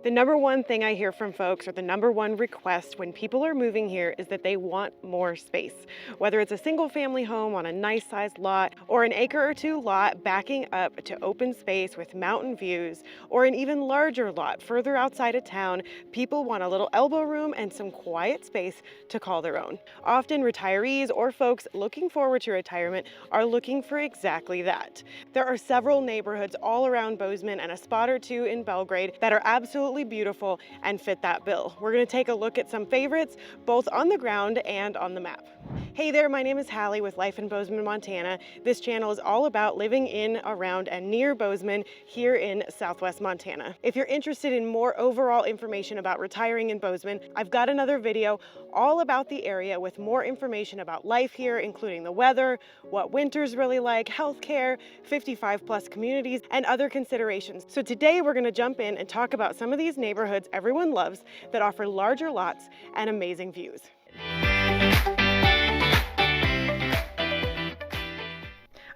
The number one thing I hear from folks, or the number one request when people are moving here, is that they want more space. Whether it's a single family home on a nice sized lot, or an acre or two lot backing up to open space with mountain views, or an even larger lot further outside of town, people want a little elbow room and some quiet space to call their own. Often retirees or folks looking forward to retirement are looking for exactly that. There are several neighborhoods all around Bozeman and a spot or two in Belgrade that are absolutely beautiful and fit that bill. We're going to take a look at some favorites, both on the ground and on the map. Hey there, my name is Hallie with Life in Bozeman, Montana. This channel is all about living in, around, and near Bozeman here in Southwest Montana. If you're interested in more overall information about retiring in Bozeman, I've got another video all about the area with more information about life here, including the weather, what winter's really like, healthcare, 55+ communities, and other considerations. So today we're going to jump in and talk about some of these neighborhoods everyone loves that offer larger lots and amazing views.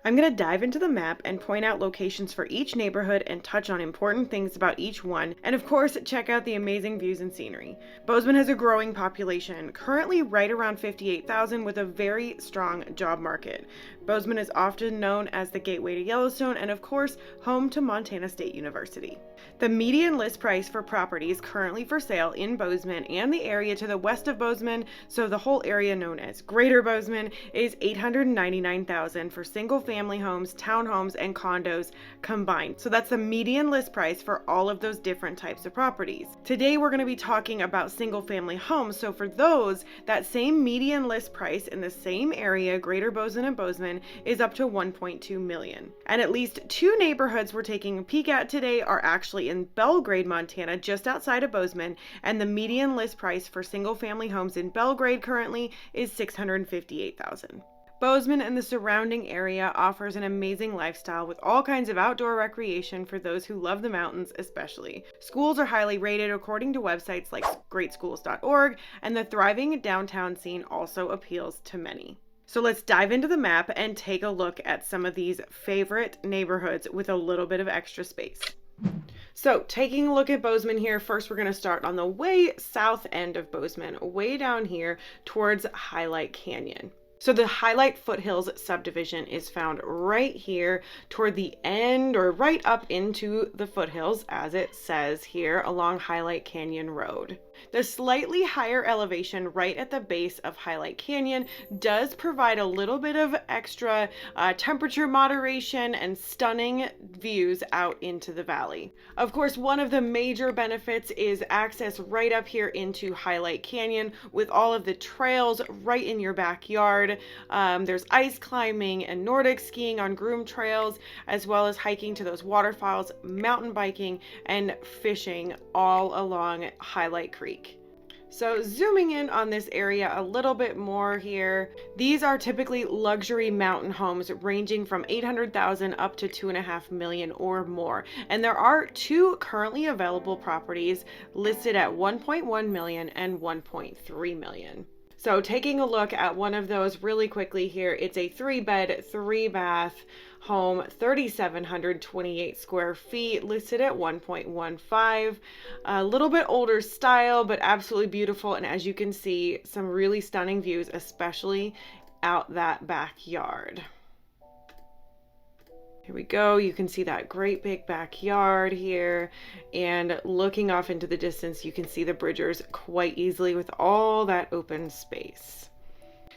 I'm going to dive into the map and point out locations for each neighborhood and touch on important things about each one, and of course check out the amazing views and scenery. Bozeman has a growing population, currently right around 58,000, with a very strong job market. Bozeman is often known as the gateway to Yellowstone and of course home to Montana State University. The median list price for properties currently for sale in Bozeman and the area to the west of Bozeman, so the whole area known as Greater Bozeman, is $899,000 for single family homes, townhomes, and condos combined. So that's the median list price for all of those different types of properties. Today we're going to be talking about single family homes. So for those, that same median list price in the same area, Greater Bozeman and Bozeman, is up to $1.2 million. And at least two neighborhoods we're taking a peek at today are actually in Belgrade, Montana, just outside of Bozeman, and the median list price for single family homes in Belgrade currently is $658,000. Bozeman and the surrounding area offers an amazing lifestyle with all kinds of outdoor recreation for those who love the mountains especially. Schools are highly rated according to websites like greatschools.org, and the thriving downtown scene also appeals to many. So let's dive into the map and take a look at some of these favorite neighborhoods with a little bit of extra space. So taking a look at Bozeman here, first we're going to start on the way south end of Bozeman, way down here towards Hyalite Canyon. So the Hyalite Foothills subdivision is found right here toward the end, or right up into the foothills, as it says here, along Hyalite Canyon Road. The slightly higher elevation right at the base of Hyalite Canyon does provide a little bit of extra temperature moderation and stunning views out into the valley. Of course, one of the major benefits is access right up here into Hyalite Canyon with all of the trails right in your backyard. There's ice climbing and Nordic skiing on groomed trails, as well as hiking to those waterfalls, mountain biking, and fishing all along Hyalite Creek. So zooming in on this area a little bit more here, these are typically luxury mountain homes ranging from $800,000 up to $2.5 million or more. And there are two currently available properties listed at $1.1 million and $1.3 million. So taking a look at one of those really quickly here, it's a 3-bed, 3-bath home, 3,728 square feet, listed at 1.15. A little bit older style, but absolutely beautiful. And as you can see, some really stunning views, especially out that backyard. Here we go. You can see that great big backyard here, and looking off into the distance, you can see the Bridgers quite easily with all that open space.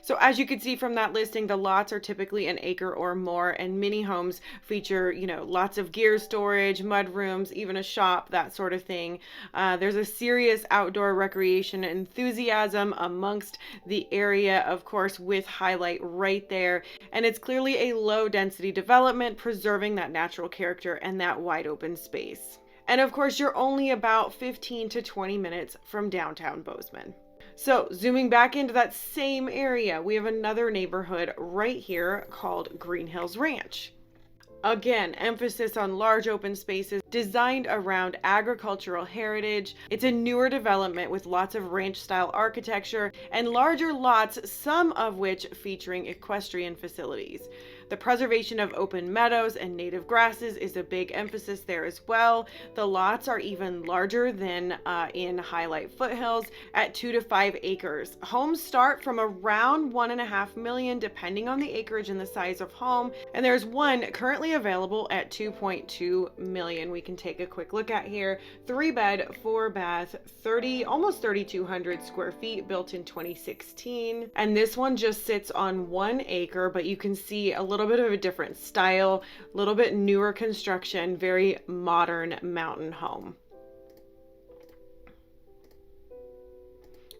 So as you can see from that listing, the lots are typically an acre or more, and mini homes feature, lots of gear storage, mud rooms, even a shop, that sort of thing. There's a serious outdoor recreation enthusiasm amongst the area, of course, with Hyalite right there. And it's clearly a low density development, preserving that natural character and that wide open space. And of course, you're only about 15 to 20 minutes from downtown Bozeman. So zooming back into that same area, we have another neighborhood right here called Green Hills Ranch. Again, emphasis on large open spaces, designed around agricultural heritage. It's a newer development with lots of ranch-style architecture and larger lots, some of which featuring equestrian facilities. The preservation of open meadows and native grasses is a big emphasis there as well. The lots are even larger than in Hyalite Foothills at 2 to 5 acres. Homes start from around 1.5 million depending on the acreage and the size of home, and there's one currently available at 2.2 million. We can take a quick look at here. 3-bed, 4-bath, almost 3,200 square feet, built in 2016. And this one just sits on 1 acre, but you can see a little bit of a different style, a little bit newer construction, very modern mountain home.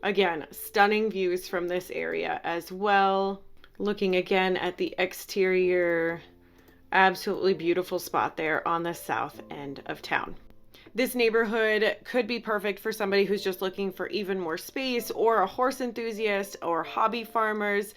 Again, stunning views from this area as well. Looking again at the exterior, absolutely beautiful spot there on the south end of town. This neighborhood could be perfect for somebody who's just looking for even more space, or a horse enthusiast, or hobby farmers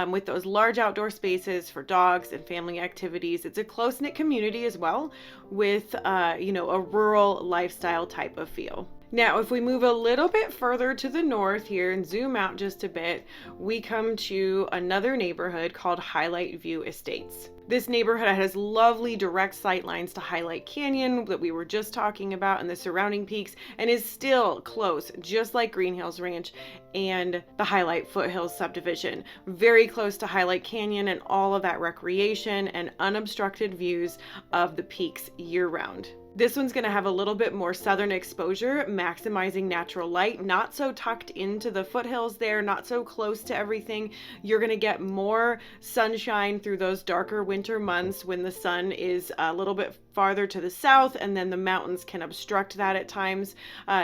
with those large outdoor spaces for dogs and family activities. It's a close-knit community as well, with a rural lifestyle type of feel. Now, if we move a little bit further to the north here and zoom out just a bit, we come to another neighborhood called Hyalite View Estates. This neighborhood has lovely direct sight lines to Hyalite Canyon that we were just talking about and the surrounding peaks, and is still close, just like Green Hills Ranch and the Hyalite Foothills subdivision. Very close to Hyalite Canyon and all of that recreation and unobstructed views of the peaks year-round. This one's going to have a little bit more southern exposure, maximizing natural light, not so tucked into the foothills there, not so close to everything. You're going to get more sunshine through those darker winter months when the sun is a little bit farther to the south, and then the mountains can obstruct that at times.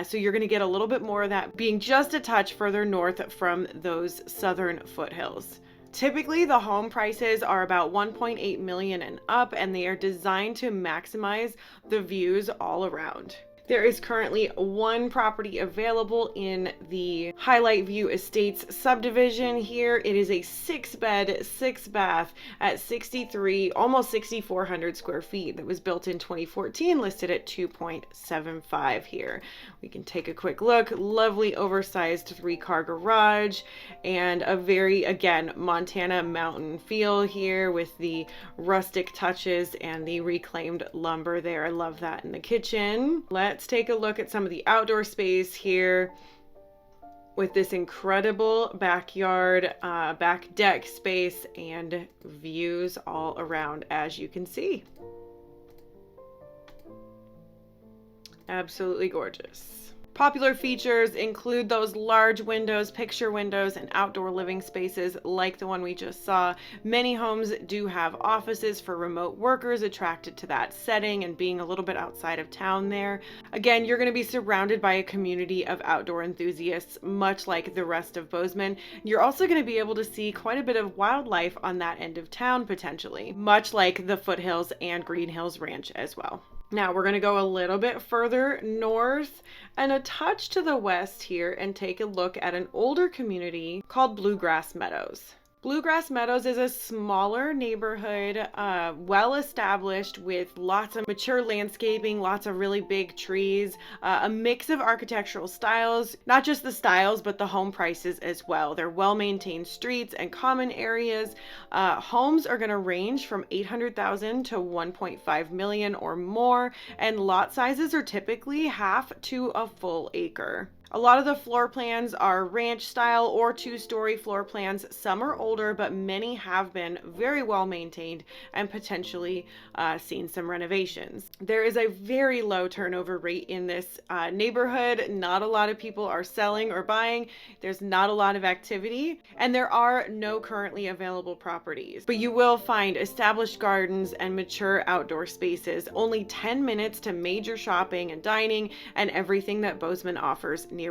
So you're going to get a little bit more of that being just a touch further north from those southern foothills. Typically, the home prices are about 1.8 million and up, and they are designed to maximize the views all around. There is currently one property available in the Hyalite View Estates subdivision here. It is a 6-bed, 6-bath at almost 6,400 square feet that was built in 2014, listed at 2.75 here. We can take a quick look. Lovely oversized 3-car garage and a very, again, Montana mountain feel here with the rustic touches and the reclaimed lumber there. I love that in the kitchen. Let's take a look at some of the outdoor space here with this incredible backyard, back deck space and views all around, as you can see. Absolutely gorgeous. Popular features include those large windows, picture windows, and outdoor living spaces like the one we just saw. Many homes do have offices for remote workers attracted to that setting and being a little bit outside of town there. Again, you're going to be surrounded by a community of outdoor enthusiasts, much like the rest of Bozeman. You're also going to be able to see quite a bit of wildlife on that end of town potentially, much like the Foothills and Green Hills Ranch as well. Now we're going to go a little bit further north and a touch to the west here and take a look at an older community called Bluegrass Meadows. Bluegrass Meadows is a smaller neighborhood, well established with lots of mature landscaping, lots of really big trees, a mix of architectural styles, not just the styles, but the home prices as well. They're well-maintained streets and common areas. Homes are going to range from 800,000 to 1.5 million or more, and lot sizes are typically half to a full acre. A lot of the floor plans are ranch style or 2-story floor plans. Some are older, but many have been very well maintained and potentially seen some renovations. There is a very low turnover rate in this neighborhood. Not a lot of people are selling or buying. There's not a lot of activity, and there are no currently available properties. But you will find established gardens and mature outdoor spaces, only 10 minutes to major shopping and dining and everything that Bozeman offers nearby.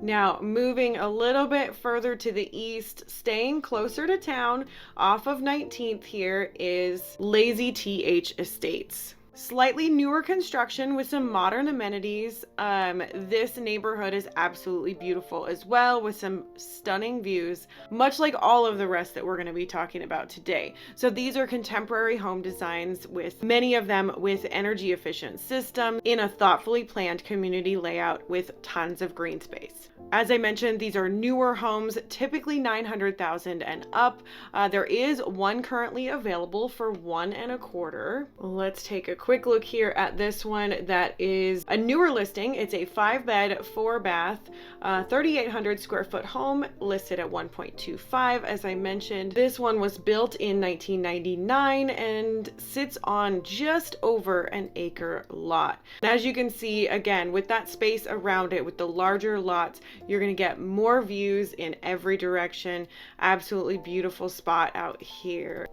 Now, moving a little bit further to the east, staying closer to town, off of 19th here is Lazy TH Estates. Slightly newer construction with some modern amenities. This neighborhood is absolutely beautiful as well, with some stunning views, much like all of the rest that we're going to be talking about today. So these are contemporary home designs, with many of them with energy efficient systems in a thoughtfully planned community layout with tons of green space. As I mentioned, these are newer homes, typically 900,000 and up. There is one currently available for 1.25. Let's take a quick look here at this one. That is a newer listing. It's a 5-bed, 4-bath, 3,800 square foot home listed at 1.25. As I mentioned, this one was built in 1999 and sits on just over an acre lot. And as you can see, again, with that space around it, with the larger lots, you're going to get more views in every direction. Absolutely beautiful spot out here.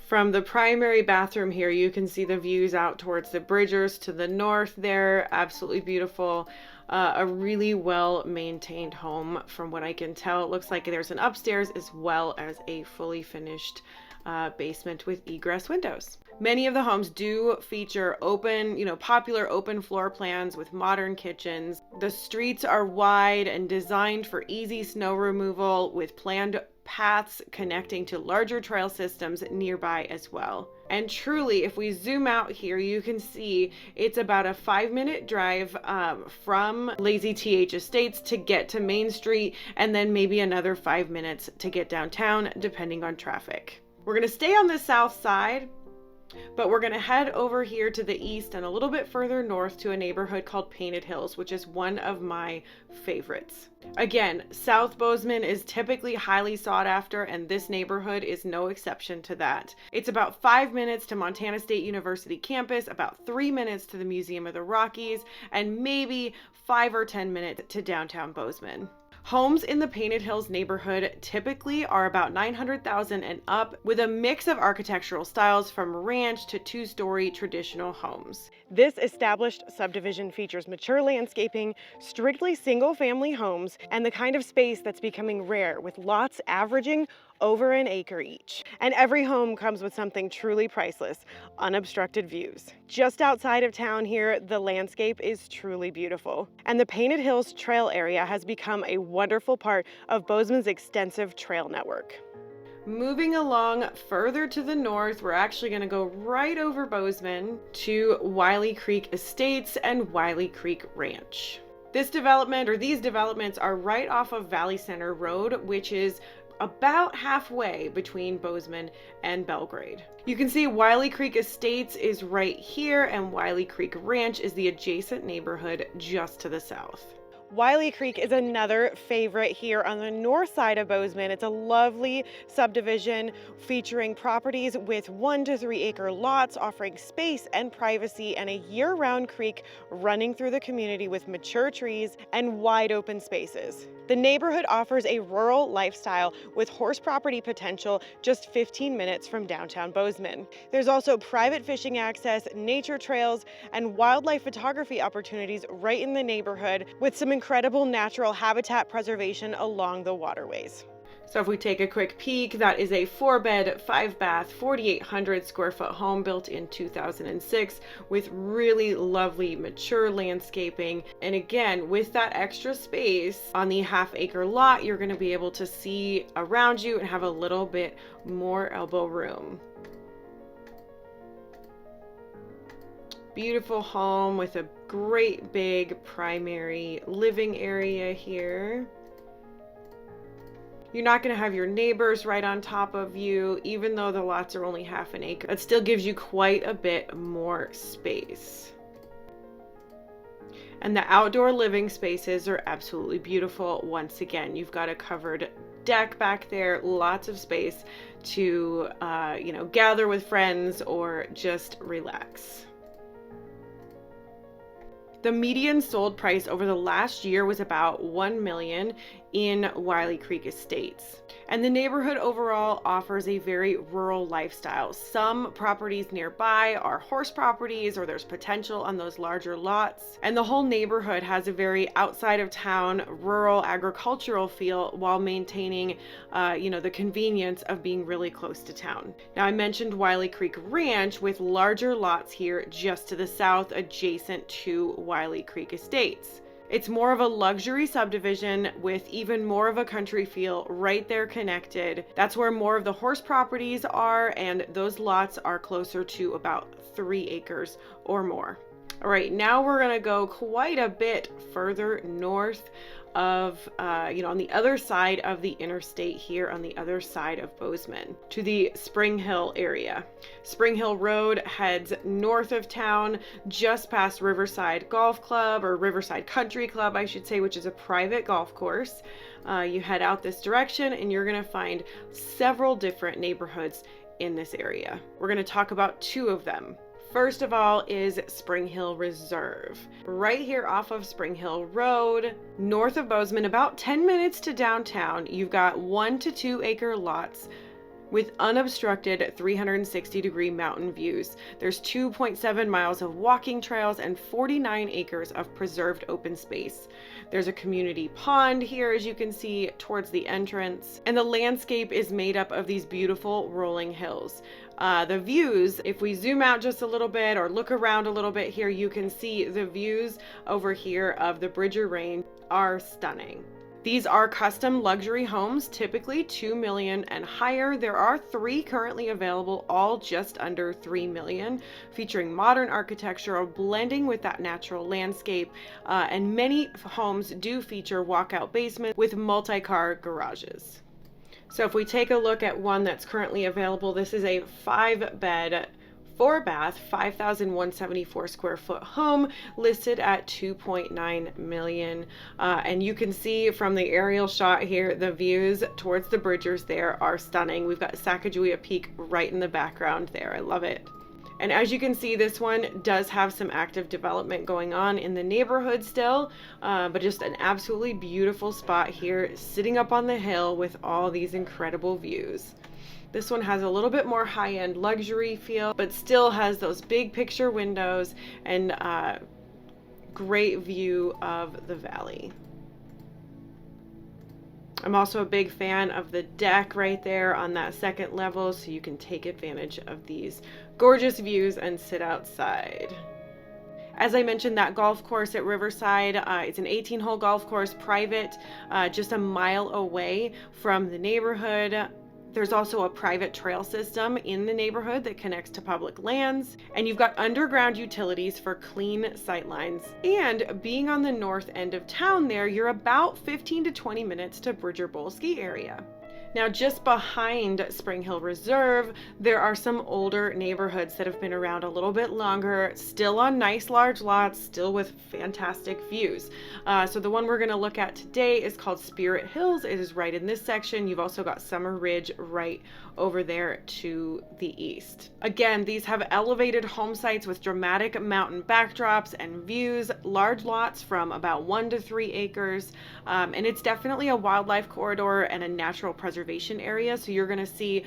From the primary bathroom here, you can see the views out towards the Bridgers to the north there. Absolutely beautiful. A really well maintained home from what I can tell. It looks like there's an upstairs as well as a fully finished basement with egress windows. Many of the homes do feature open, popular open floor plans with modern kitchens. The streets are wide and designed for easy snow removal, with planned paths connecting to larger trail systems nearby as well. And truly, if we zoom out here, you can see it's about a 5-minute drive from Lazy TH Estates to get to Main Street, and then maybe another 5 minutes to get downtown, depending on traffic. We're going to stay on the south side, but we're going to head over here to the east and a little bit further north to a neighborhood called Painted Hills, which is one of my favorites. Again, South Bozeman is typically highly sought after, and this neighborhood is no exception to that. It's about 5 minutes to Montana State University campus, about 3 minutes to the Museum of the Rockies, and maybe 5 or 10 minutes to downtown Bozeman. Homes in the Painted Hills neighborhood typically are about 900,000 and up, with a mix of architectural styles from ranch to 2-story traditional homes. This established subdivision features mature landscaping, strictly single-family homes, and the kind of space that's becoming rare, with lots averaging over an acre each. And every home comes with something truly priceless: unobstructed views. Just outside of town here, the landscape is truly beautiful. And the Painted Hills Trail area has become a wonderful part of Bozeman's extensive trail network. Moving along further to the north, we're actually going to go right over Bozeman to Wylie Creek Estates and Wylie Creek Ranch. This development, or these developments, are right off of Valley Center Road, which is about halfway between Bozeman and Belgrade. You can see Wylie Creek Estates is right here, and Wylie Creek Ranch is the adjacent neighborhood just to the south. Wylie Creek is another favorite here on the north side of Bozeman. It's a lovely subdivision featuring properties with 1 to 3 acre lots, offering space and privacy, and a year-round creek running through the community with mature trees and wide open spaces. The neighborhood offers a rural lifestyle with horse property potential just 15 minutes from downtown Bozeman. There's also private fishing access, nature trails, and wildlife photography opportunities right in the neighborhood, with some incredible natural habitat preservation along the waterways. So if we take a quick peek, that is a 4-bed, 5-bath, 4,800 square foot home built in 2006 with really lovely mature landscaping. And again, with that extra space on the half-acre lot, you're going to be able to see around you and have a little bit more elbow room. Beautiful home with a great big primary living area here. You're not going to have your neighbors right on top of you, even though the lots are only half an acre. It still gives you quite a bit more space. And the outdoor living spaces are absolutely beautiful. Once again, you've got a covered deck back there, lots of space to, gather with friends or just relax. The median sold price over the last year was about $1 million in Wylie Creek Estates. And the neighborhood overall offers a very rural lifestyle. Some properties nearby are horse properties, or there's potential on those larger lots. And the whole neighborhood has a very outside of town, rural agricultural feel while maintaining, the convenience of being really close to town. Now, I mentioned Wylie Creek Ranch with larger lots here just to the south adjacent to Wylie Creek Estates. It's more of a luxury subdivision with even more of a country feel right there connected. That's where more of the horse properties are, and those lots are closer to about 3 acres or more. All right, now we're gonna go quite a bit further north of, on the other side of the interstate here, on the other side of Bozeman, to the Spring Hill area. Spring Hill Road heads north of town, just past Riverside Golf Club, or Riverside Country Club, I should say, which is a private golf course. You head out this direction and you're gonna find several different neighborhoods in this area. We're gonna talk about 2 of them. First of all is Spring Hill Reserve. Right here off of Spring Hill Road, north of Bozeman, about 10 minutes to downtown, you've got 1 to 2 acre lots with unobstructed 360-degree mountain views. There's 2.7 miles of walking trails and 49 acres of preserved open space. There's a community pond here, as you can see, towards the entrance. And the landscape is made up of these beautiful rolling hills. The views, if we zoom out just a little bit or look around a little bit here, you can see the views over here of the Bridger Range are stunning. These are custom luxury homes, typically $2 million and higher. There are 3 currently available, all just under $3 million, featuring modern architecture, blending with that natural landscape. And many homes do feature walkout basements with multi-car garages. So if we take a look at one that's currently available, this is a 5-bed, 4-bath, 5,174 square foot home listed at $2.9 million. And you can see from the aerial shot here, the views towards the Bridgers there are stunning. We've got Sacagawea Peak right in the background there. I love it. And as you can see, this one does have some active development going on in the neighborhood still, but just an absolutely beautiful spot here, sitting up on the hill with all these incredible views. This one has a little bit more high-end luxury feel, but still has those big picture windows and great view of the valley. I'm also a big fan of the deck right there on that second level, so you can take advantage of these gorgeous views and sit outside. As I mentioned, that golf course at Riverside, it's an 18-hole golf course, private, just a mile away from the neighborhood. There's also a private trail system in the neighborhood that connects to public lands, and you've got underground utilities for clean sightlines. And being on the north end of town there, you're about 15 to 20 minutes to Bridger Bowl ski area. Now, just behind Spring Hill Reserve, there are some older neighborhoods that have been around a little bit longer, still on nice large lots, still with fantastic views. So the one we're going to look at today is called Spirit Hills. It is right in this section. You've also got Summer Ridge right over there to the east. Again, these have elevated home sites with dramatic mountain backdrops and views, large lots from about 1 to 3 acres, and it's definitely a wildlife corridor and a natural preservation area, so you're going to see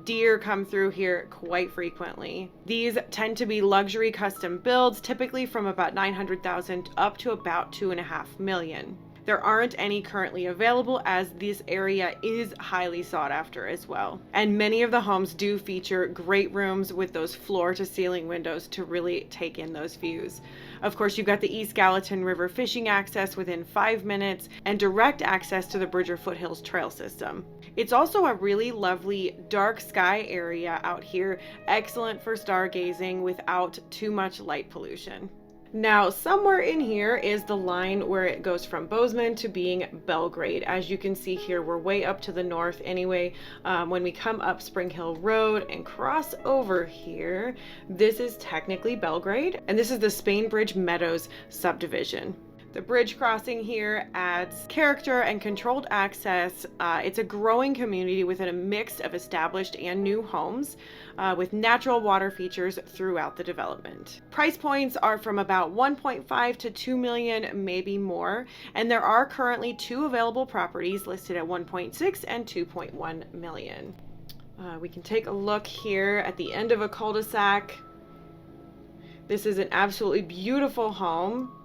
deer come through here quite frequently. These tend to be luxury custom builds, typically from about $900,000 up to about $2.5 million. There aren't any currently available, as this area is highly sought after as well. And many of the homes do feature great rooms with those floor to ceiling windows to really take in those views. Of course, you've got the East Gallatin River fishing access within 5 minutes and direct access to the Bridger Foothills trail system. It's also a really lovely dark sky area out here, excellent for stargazing without too much light pollution. Now, somewhere in here is the line where it goes from Bozeman to being Belgrade. As you can see here, we're way up to the north anyway. When we come up Spring Hill Road and cross over here, this is technically Belgrade, and this is the Spainbridge Meadows subdivision. The bridge crossing here adds character and controlled access. It's a growing community with a mix of established and new homes with natural water features throughout the development. Price points are from about 1.5 to 2 million, maybe more, and there are currently 2 available properties listed at 1.6 and 2.1 million. We can take a look here at the end of a cul-de-sac. This is an absolutely beautiful home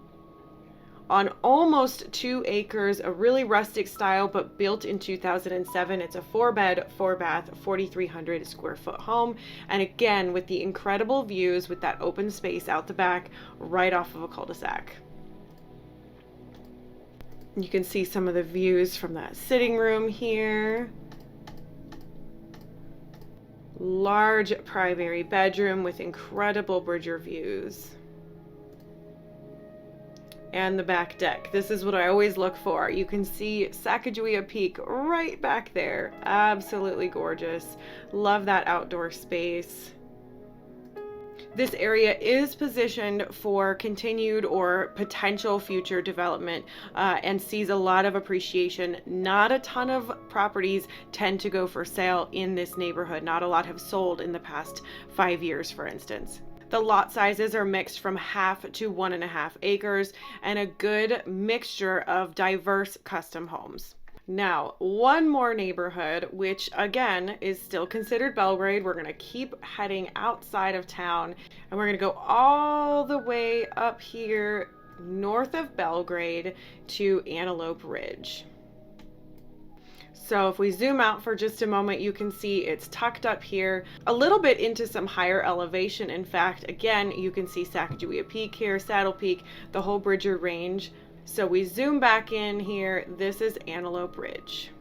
on almost 2 acres, a really rustic style, but built in 2007. It's a 4-bed, 4-bath, 4,300 square foot home. And again, with the incredible views with that open space out the back, right off of a cul-de-sac. You can see some of the views from that sitting room here. Large primary bedroom with incredible Bridger views. And the back deck. This is what I always look for. You can see Sacagawea Peak right back there. Absolutely gorgeous. Love that outdoor space. This area is positioned for continued or potential future development and sees a lot of appreciation. Not a ton of properties tend to go for sale in this neighborhood. Not a lot have sold in the past 5 years, for instance. The lot sizes are mixed from 1/2 to 1.5 acres and a good mixture of diverse custom homes. Now, one more neighborhood, which again is still considered Belgrade. We're going to keep heading outside of town and we're going to go all the way up here north of Belgrade to Antelope Ridge. So if we zoom out for just a moment, you can see it's tucked up here a little bit into some higher elevation. In fact, again, you can see Sacagawea Peak here, Saddle Peak, the whole Bridger Range. So we zoom back in here. This is Antelope Ridge.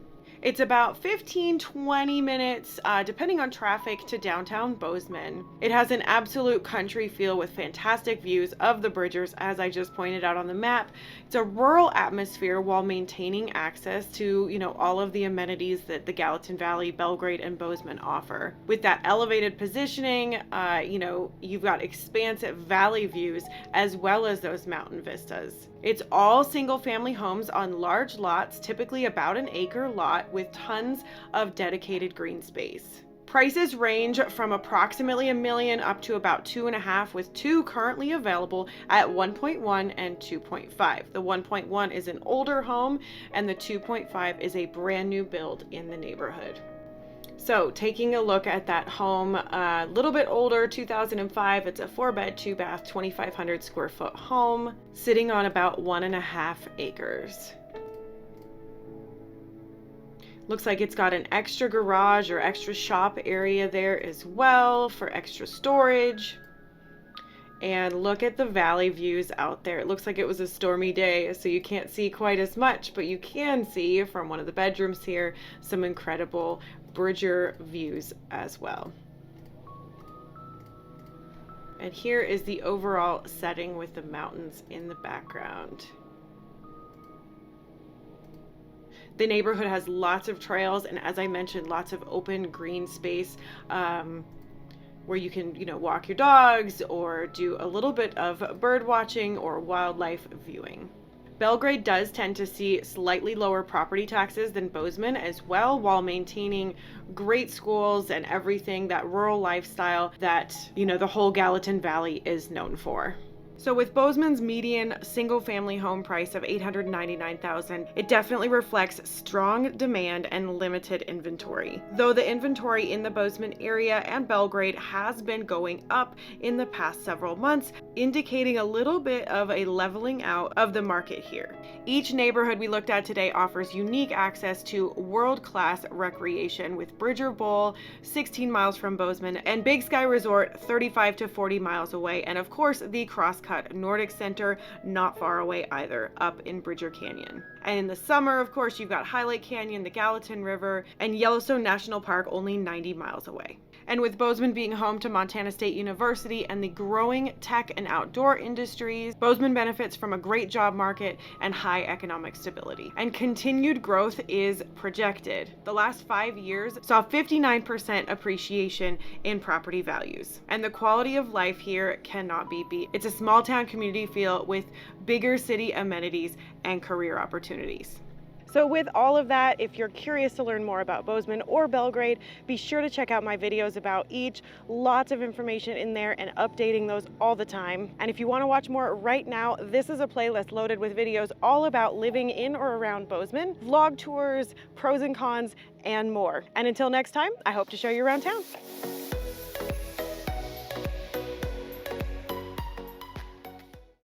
It's about 15-20 minutes, depending on traffic, to downtown Bozeman. It has an absolute country feel with fantastic views of the Bridgers, as I just pointed out on the map. It's a rural atmosphere while maintaining access to, all of the amenities that the Gallatin Valley, Belgrade, and Bozeman offer. With that elevated positioning, you've got expansive valley views as well as those mountain vistas. It's all single-family homes on large lots, typically about an acre lot, with tons of dedicated green space. Prices range from approximately $1 million up to about 2.5, with 2 currently available at 1.1 and 2.5. The 1.1 is an older home and the 2.5 is a brand new build in the neighborhood. So taking a look at that home, a little bit older, 2005, it's a 4-bed, 2-bath, 2,500 square foot home, sitting on about 1.5 acres. Looks like it's got an extra garage or extra shop area there as well for extra storage. And look at the valley views out there. It looks like it was a stormy day, so you can't see quite as much, but you can see from one of the bedrooms here some incredible Bridger views as well. And here is the overall setting with the mountains in the background. The neighborhood has lots of trails and, as I mentioned, lots of open green space where you can, walk your dogs or do a little bit of bird watching or wildlife viewing. Belgrade does tend to see slightly lower property taxes than Bozeman as well, while maintaining great schools and everything, that rural lifestyle that, the whole Gallatin Valley is known for. So with Bozeman's median single-family home price of $899,000, it definitely reflects strong demand and limited inventory. Though the inventory in the Bozeman area and Belgrade has been going up in the past several months, indicating a little bit of a leveling out of the market here. Each neighborhood we looked at today offers unique access to world-class recreation, with Bridger Bowl 16 miles from Bozeman and Big Sky Resort 35 to 40 miles away, and of course the Crosscut Nordic Center not far away either, up in Bridger Canyon. And in the summer, of course, you've got Hyalite Canyon, the Gallatin River, and Yellowstone National Park only 90 miles away. And with Bozeman being home to Montana State University and the growing tech and outdoor industries, Bozeman benefits from a great job market and high economic stability. And continued growth is projected. The last 5 years saw 59% appreciation in property values. And the quality of life here cannot be beat. It's a small small town community feel with bigger city amenities and career opportunities. So with all of that, if you're curious to learn more about Bozeman or Belgrade, be sure to check out my videos about each. Lots of information in there and updating those all the time. And if you want to watch more right now, this is a playlist loaded with videos all about living in or around Bozeman, vlog tours, pros and cons, and more. And until next time, I hope to show you around town.